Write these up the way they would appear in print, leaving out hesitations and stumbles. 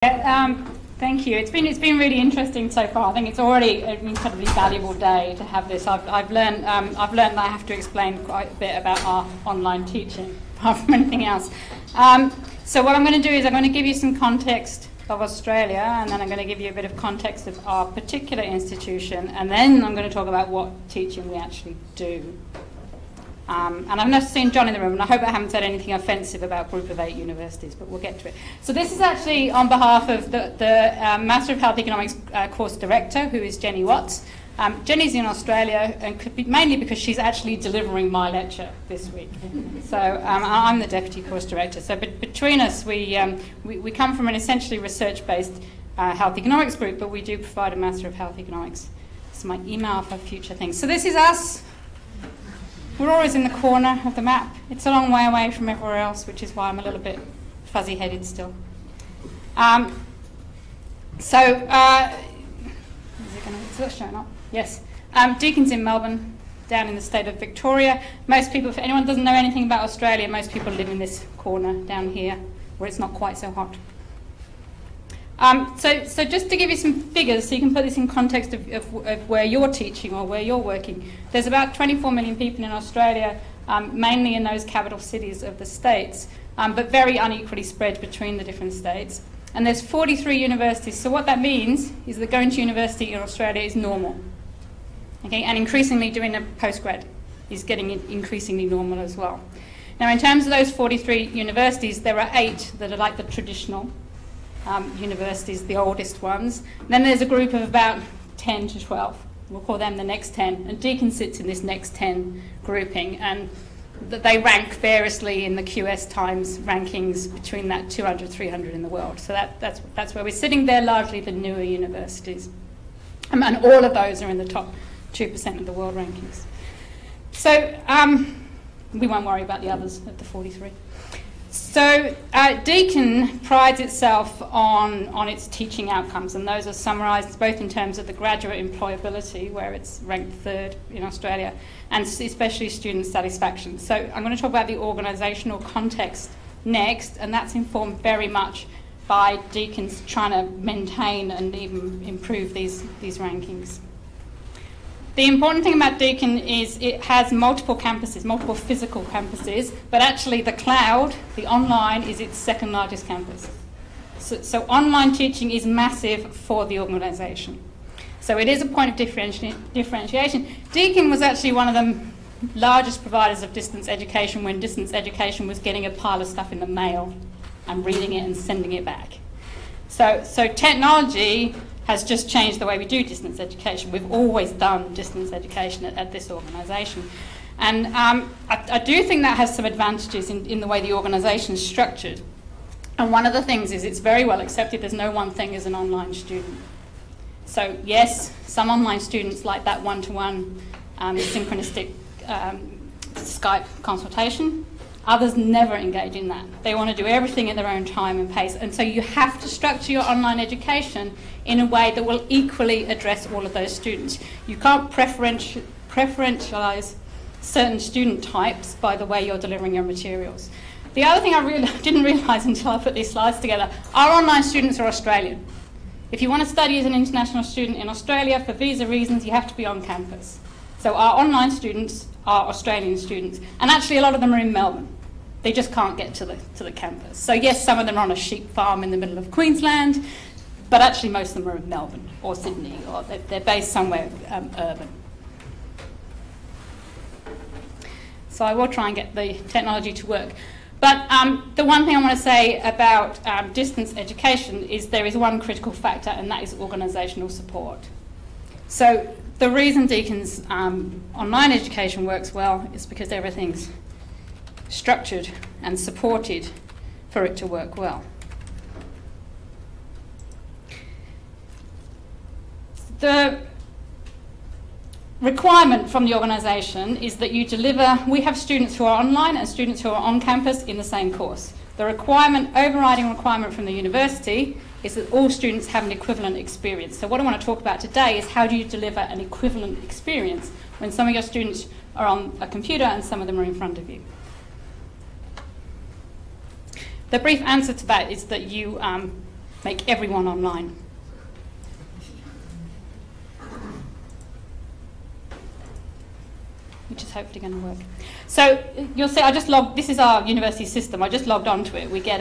Thank you. It's been really interesting so far. I think it's already an incredibly valuable day to have this. I've learned that I have to explain quite a bit about our online teaching, apart from anything else. So what I'm going to do is I'm going to give you some context of Australia, and then I'm going to give you a bit of context of our particular institution, and then I'm going to talk about what teaching we actually do. And I've not seen John in the room, and I hope I haven't said anything offensive about Group of 8 universities, but we'll get to it. So this is actually on behalf of the Master of Health Economics course director, who is Jenny Watts. Jenny's in Australia, and could be mainly because she's actually delivering my lecture this week. So I'm the deputy course director. So between us, we come from an essentially research-based health economics group, but we do provide a Master of Health Economics. It's my email for future things. So this is us. We're always in the corner of the map. It's a long way away from everywhere else, which is why I'm a little bit fuzzy-headed still. Is it showing up? Yes. Deacon's in Melbourne, down in the state of Victoria. Most people, if anyone doesn't know anything about Australia, most people live in this corner down here, where it's not quite so hot. So just to give you some figures, so you can put this in context of where you're teaching or where you're working, there's about 24 million people in Australia, mainly in those capital cities of the states, but very unequally spread between the different states. And there's 43 universities, so what that means is that going to university in Australia is normal. Okay? And increasingly doing a postgrad is getting increasingly normal as well. Now in terms of those 43 universities, there are 8 that are like the traditional universities, the oldest ones. Then there's a group of about 10 to 12. We'll call them the next 10. And Deakin sits in this next 10 grouping. And they rank variously in the QS Times rankings between that 200, 300 in the world. So that's where we're sitting. They're largely the newer universities. And all of those are in the top 2% of the world rankings. So we won't worry about the others of the 43. So Deakin prides itself on its teaching outcomes, and those are summarised both in terms of the graduate employability, where it's ranked 3rd in Australia, and especially student satisfaction. So I'm going to talk about the organisational context next, and that's informed very much by Deakin's trying to maintain and even improve these rankings. The important thing about Deakin is it has multiple campuses, multiple physical campuses, but actually the cloud, the online, is its 2nd largest campus. So online teaching is massive for the organisation. So it is a point of differentiation. Deakin was actually one of the largest providers of distance education when distance education was getting a pile of stuff in the mail and reading it and sending it back. So technology has just changed the way we do distance education. We've always done distance education at this organisation. And I do think that has some advantages in the way the organisation is structured. And one of the things is it's very well accepted there's no one thing as an online student. So yes, some online students like that one-to-one synchronistic Skype consultation. Others never engage in that. They want to do everything at their own time and pace. And so you have to structure your online education in a way that will equally address all of those students. You can't preferentialise certain student types by the way you're delivering your materials. The other thing I didn't realise until I put these slides together, our online students are Australian. If you want to study as an international student in Australia, for visa reasons, you have to be on campus. So our online students are Australian students, and actually a lot of them are in Melbourne. They just can't get to the campus. So yes, some of them are on a sheep farm in the middle of Queensland, but actually most of them are in Melbourne or Sydney, or they're based somewhere urban. So I will try and get the technology to work. But the one thing I want to say about distance education is there is one critical factor, and that is organisational support. So the reason Deakin's online education works well is because everything's structured and supported for it to work well. The requirement from the organisation is that you deliver, we have students who are online and students who are on campus in the same course. The overriding requirement from the university is that all students have an equivalent experience. So what I want to talk about today is how do you deliver an equivalent experience when some of your students are on a computer and some of them are in front of you. The brief answer to that is that you make everyone online. Which is hopefully going to work. So you'll see, this is our university system. I just logged onto it. We get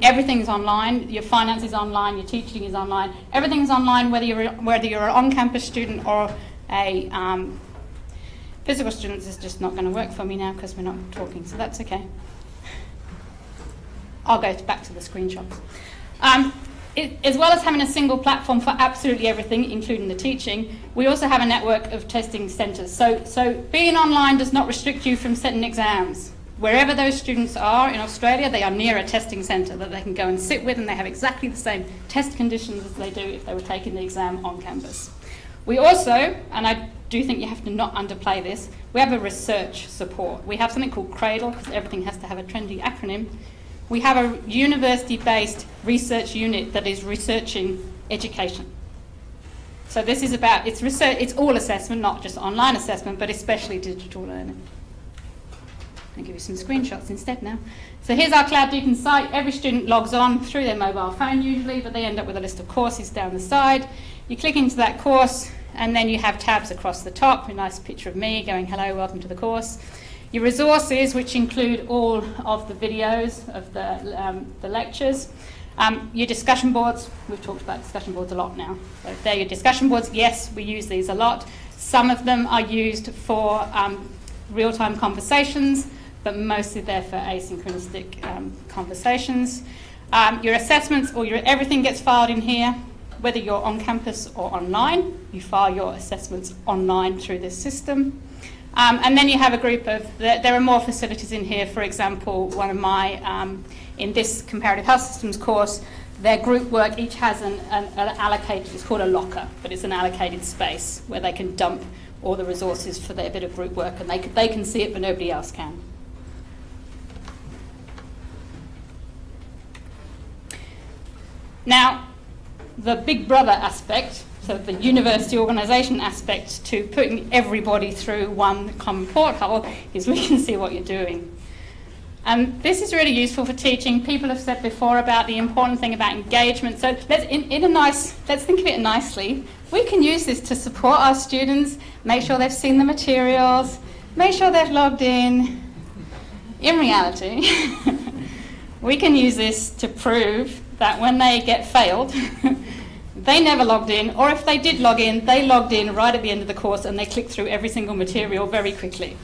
everything's online. Your finance is online. Your teaching is online. Everything's online, whether you're an on-campus student or a physical student. Is just not going to work for me now because we're not talking, so that's okay. I'll go back to the screenshots. As well as having a single platform for absolutely everything, including the teaching, we also have a network of testing centres. So being online does not restrict you from setting exams. Wherever those students are in Australia, they are near a testing centre that they can go and sit with, and they have exactly the same test conditions as they do if they were taking the exam on campus. We also, and I do think you have to not underplay this, we have a research support. We have something called CRADLE, because everything has to have a trendy acronym. We have a university-based research unit that is researching education. So this is about, it's research, it's all assessment, not just online assessment, but especially digital learning. I'll give you some screenshots instead now. So here's our Cloud Deacon site. Every student logs on through their mobile phone usually, but they end up with a list of courses down the side. You click into that course, and then you have tabs across the top, a nice picture of me going, hello, welcome to the course. Your resources, which include all of the videos of the lectures. Your discussion boards, we've talked about discussion boards a lot now. So they're your discussion boards. Yes, we use these a lot. Some of them are used for real-time conversations, but mostly they're for asynchronistic conversations. Your assessments, or everything gets filed in here, whether you're on campus or online. You file your assessments online through this system. And then you have a group of, there are more facilities in here. For example, one of my, in this comparative health systems course, their group work each has an allocated, it's called a locker, but it's an allocated space where they can dump all the resources for their bit of group work, and they can see it, but nobody else can. Now, the big brother aspect, so the university organisation aspect to putting everybody through one common porthole, is we can see what you're doing. And this is really useful for teaching. People have said before about the important thing about engagement. So let's think of it nicely. We can use this to support our students, make sure they've seen the materials, make sure they've logged in. In reality, we can use this to prove that when they get failed, they never logged in, or if they did log in, they logged in right at the end of the course and they clicked through every single material very quickly.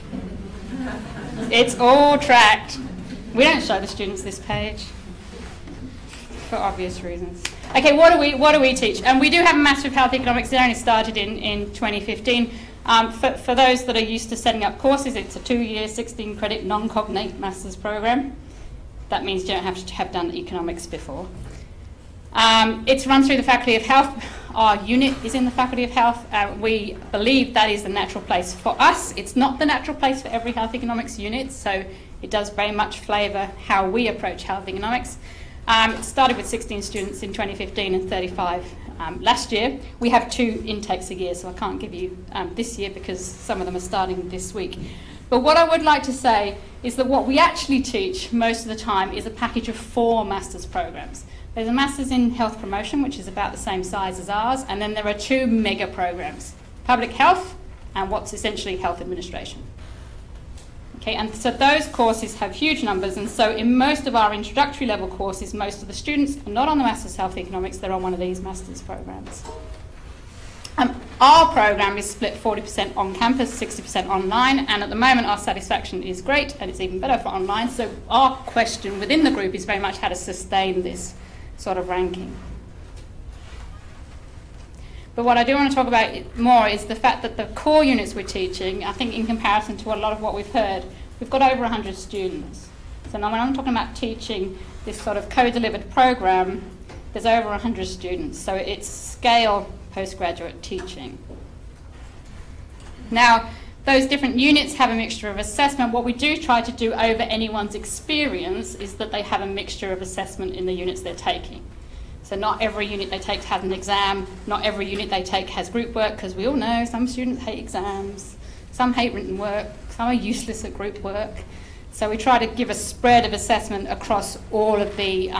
It's all tracked. We don't show the students this page for obvious reasons. Okay, what do we teach? And we do have a Master of Health Economics. It only started in 2015. For those that are used to setting up courses, it's a 2-year, 16-credit non-cognate master's program. That means you don't have to have done economics before. It's run through the Faculty of Health. Our unit is in the Faculty of Health. We believe that is the natural place for us. It's not the natural place for every health economics unit, so it does very much flavour how we approach health economics. It started with 16 students in 2015 and 35 last year. We have 2 intakes a year, so I can't give you this year because some of them are starting this week. But what I would like to say is that what we actually teach most of the time is a package of 4 master's programs. There's a Master's in Health Promotion, which is about the same size as ours, and then there are 2 mega programs, Public Health and what's essentially Health Administration. Okay, and so those courses have huge numbers, and so in most of our introductory level courses, most of the students are not on the Master's Health Economics, they're on one of these master's programs. Our program is split 40% on campus, 60% online, and at the moment our satisfaction is great, and it's even better for online, so our question within the group is very much how to sustain this sort of ranking. But what I do want to talk about more is the fact that the core units we're teaching, I think in comparison to a lot of what we've heard, we've got over 100 students. So now when I'm talking about teaching this sort of co-delivered program, there's over 100 students. So it's scale postgraduate teaching. Now, those different units have a mixture of assessment. What we do try to do over anyone's experience is that they have a mixture of assessment in the units they're taking. So not every unit they take has an exam, not every unit they take has group work, because we all know some students hate exams, some hate written work, some are useless at group work. So we try to give a spread of assessment across all of the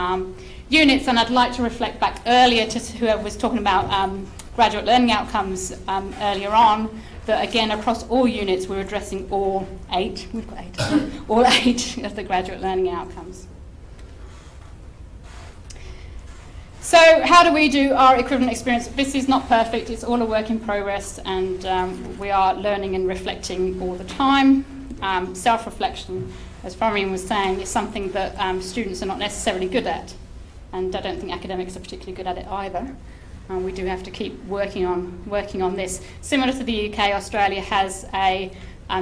units, and I'd like to reflect back earlier to whoever was talking about graduate learning outcomes earlier on, that again across all units we're addressing all 8, we've got 8, all 8 of the graduate learning outcomes. So how do we do our equivalent experience? This is not perfect, it's all a work in progress, and we are learning and reflecting all the time. Self-reflection, as Florian was saying, is something that students are not necessarily good at, and I don't think academics are particularly good at it either. We do have to keep working on this. Similar to the UK, Australia has a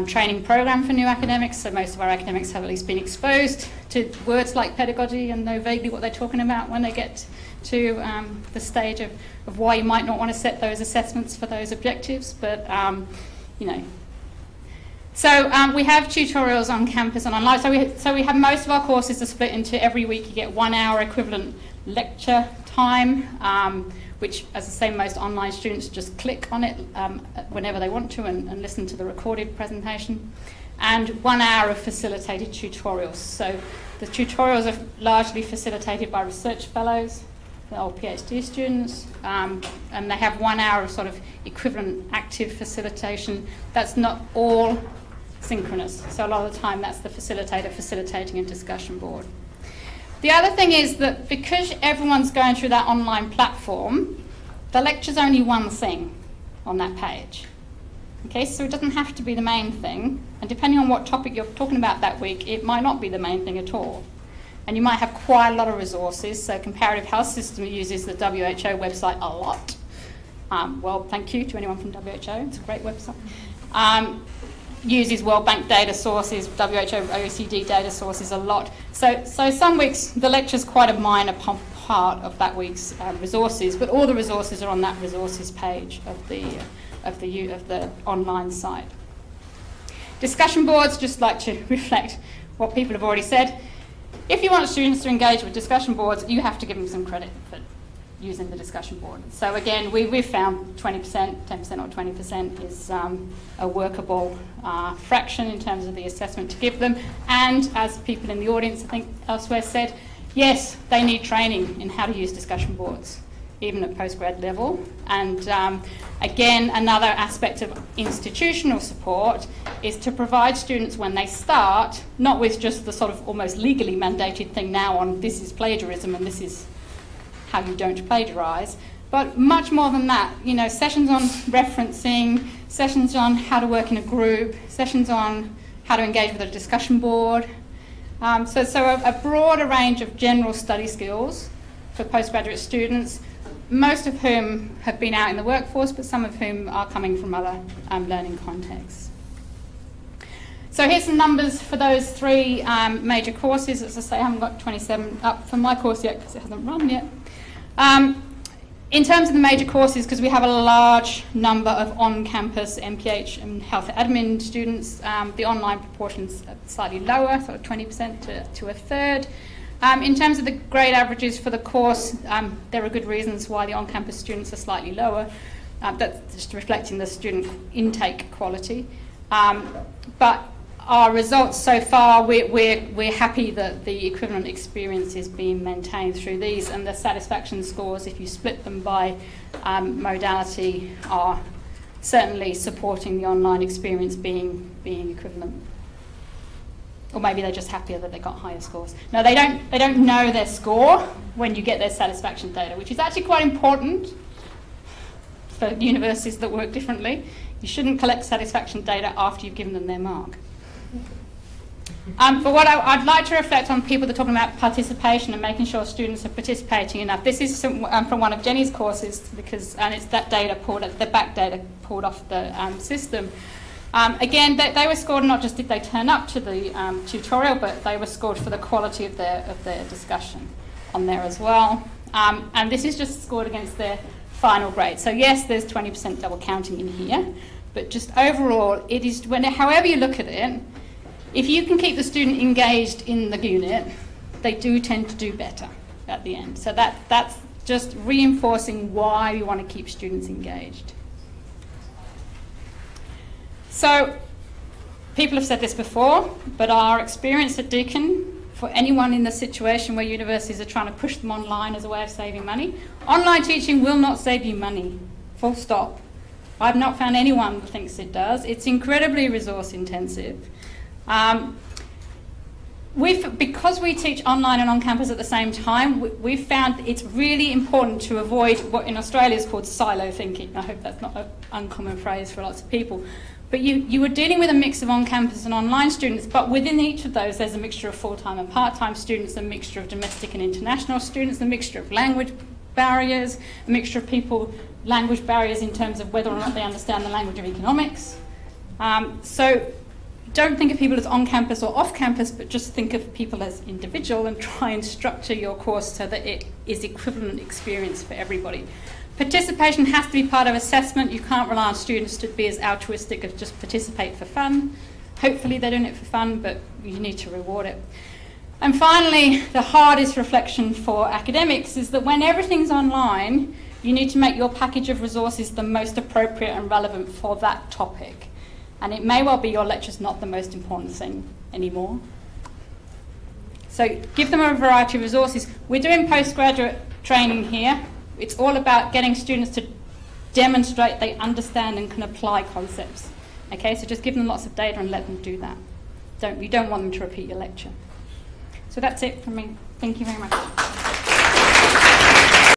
training program for new academics, so most of our academics have at least been exposed to words like pedagogy and know vaguely what they're talking about when they get to the stage of why you might not want to set those assessments for those objectives, but you know. So we have tutorials on campus and online. So we have most of our courses are split into every week you get 1 hour equivalent lecture time, which, as I say, most online students just click on it whenever they want to and listen to the recorded presentation. And 1 hour of facilitated tutorials. So the tutorials are largely facilitated by research fellows or PhD students, and they have 1 hour of sort of equivalent active facilitation. That's not all synchronous. So a lot of the time that's the facilitator facilitating a discussion board. The other thing is that because everyone's going through that online platform, the lecture's only one thing on that page. Okay, so it doesn't have to be the main thing, and depending on what topic you're talking about that week, it might not be the main thing at all. And you might have quite a lot of resources. So Comparative Health System uses the WHO website a lot. Well, thank you to anyone from WHO, it's a great website. Uses World Bank data sources, WHO, OECD data sources a lot. So some weeks the lecture's quite a minor part of that week's resources, but all the resources are on that resources page of the online site. Discussion boards, just like to reflect what people have already said. If you want students to engage with discussion boards, you have to give them some credit for using the discussion board. So again, we've found 20%, 10% or 20% is a workable fraction in terms of the assessment to give them. And as people in the audience, I think, elsewhere said, yes, they need training in how to use discussion boards, even at postgrad level. And again, another aspect of institutional support is to provide students when they start, not with just the sort of almost legally mandated thing now on this is plagiarism and this is how you don't plagiarise, but much more than that. You know, sessions on referencing, sessions on how to work in a group, sessions on how to engage with a discussion board. So a broader range of general study skills for postgraduate students, most of whom have been out in the workforce, but some of whom are coming from other learning contexts. So here's some numbers for those 3 major courses. As I say, I haven't got 27 up for my course yet because it hasn't run yet. In terms of the major courses, because we have a large number of on-campus MPH and health admin students, the online proportion's slightly lower, sort of 20% to a third. In terms of the grade averages for the course, there are good reasons why the on-campus students are slightly lower. That's just reflecting the student intake quality. But our results so far, we're happy that the equivalent experience is being maintained through these, and the satisfaction scores, if you split them by modality, are certainly supporting the online experience being equivalent. Or maybe they're just happier that they got higher scores. No, they don't know their score when you get their satisfaction data, which is actually quite important for universities that work differently. You shouldn't collect satisfaction data after you've given them their mark. But what I'd like to reflect on people that are talking about participation and making sure students are participating enough. This is from one of Jenny's courses, and it's that data the back data pulled off the system. Again, they were scored not just did they turn up to the tutorial, but they were scored for the quality of their discussion on there as well. And this is just scored against their final grade. So yes, there's 20% double counting in here, but just overall, it is however you look at it. If you can keep the student engaged in the unit, they do tend to do better at the end. So that's just reinforcing why we want to keep students engaged. So people have said this before, but our experience at Deakin for anyone in the situation where universities are trying to push them online as a way of saving money. Online teaching will not save you money, full stop. I've not found anyone that thinks it does. It's incredibly resource intensive. Because we teach online and on campus at the same time, we've found it's really important to avoid what in Australia is called silo thinking. I hope that's not an uncommon phrase for lots of people. But you are dealing with a mix of on-campus and online students, but within each of those there's a mixture of full-time and part-time students, a mixture of domestic and international students, a mixture of language barriers, a mixture of people, language barriers in terms of whether or not they understand the language of economics. So don't think of people as on-campus or off-campus, but just think of people as individual and try and structure your course so that it is equivalent experience for everybody. Participation has to be part of assessment. You can't rely on students to be as altruistic as just participate for fun. Hopefully they're doing it for fun, but you need to reward it. And finally, the hardest reflection for academics is that when everything's online, you need to make your package of resources the most appropriate and relevant for that topic. And it may well be your lecture's not the most important thing anymore. So give them a variety of resources. We're doing postgraduate training here. It's all about getting students to demonstrate they understand and can apply concepts. Okay, so just give them lots of data and let them do that. You don't want them to repeat your lecture. So that's it from me. Thank you very much.